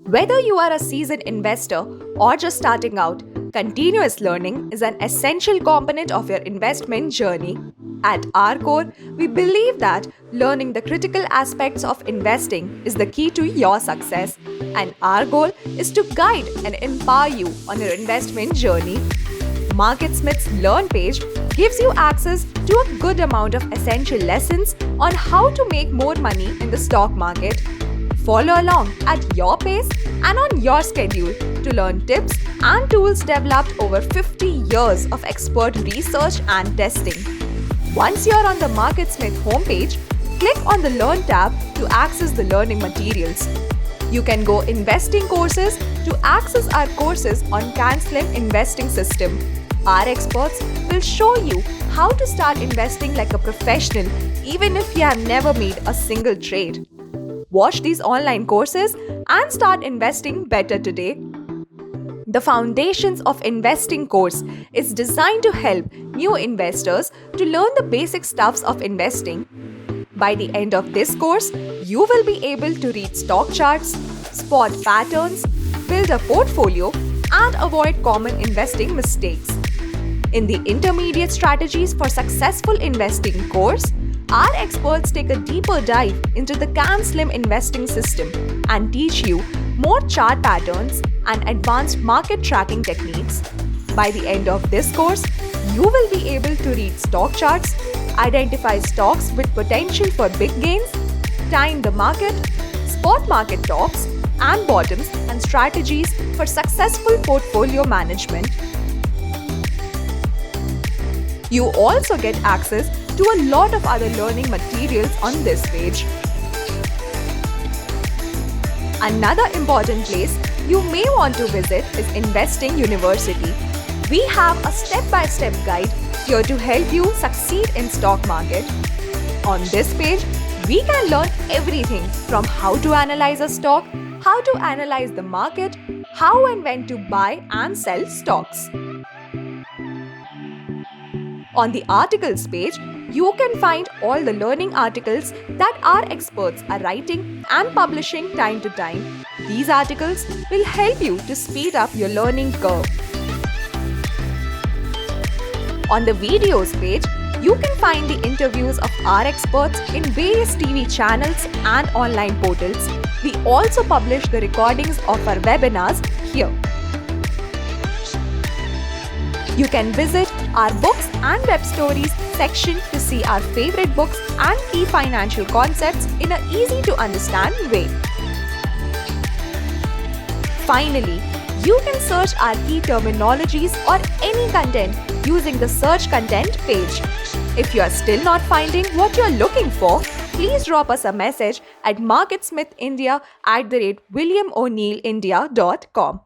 Whether you are a seasoned investor or just starting out, continuous learning is an essential component of your investment journey. At our core, we believe that learning the critical aspects of investing is the key to your success, and our goal is to guide and empower you on your investment journey. MarketSmith's Learn page gives you access to a good amount of essential lessons on how to make more money in the stock market. Follow along at your pace and on your schedule to learn tips and tools developed over 50 years of expert research and testing. Once you're on the MarketSmith homepage, click on the Learn tab to access the learning materials. You can go investing courses to access our courses on CanSlim investing system. Our experts will show you how to start investing like a professional even if you have never made a single trade. Watch these online courses and start investing better today. The Foundations of Investing course is designed to help new investors to learn the basic stuffs of investing. By the end of this course, you will be able to read stock charts, spot patterns, build a portfolio, and avoid common investing mistakes. In the Intermediate Strategies for Successful Investing course, our experts take a deeper dive into the CanSlim investing system and teach you more chart patterns and advanced market tracking techniques. By the end of this course, you will be able to read stock charts, identify stocks with potential for big gains, time the market, spot market tops and bottoms, and strategies for successful portfolio management. You also get access to a lot of other learning materials on this page. Another important place you may want to visit is Investing University. We have a step-by-step guide here to help you succeed in stock market. On this page, we can learn everything from how to analyze a stock, how to analyze the market, how and when to buy and sell stocks. On the articles page, you can find all the learning articles that our experts are writing and publishing time to time. These articles will help you to speed up your learning curve. On the videos page, you can find the interviews of our experts in various TV channels and online portals. We also publish the recordings of our webinars here. You can visit our books and web stories section to see our favorite books and key financial concepts in an easy to understand way. Finally, you can search our key terminologies or any content using the search content page. If you are still not finding what you are looking for, please drop us a message at marketsmithindia@williamoneillindia.com.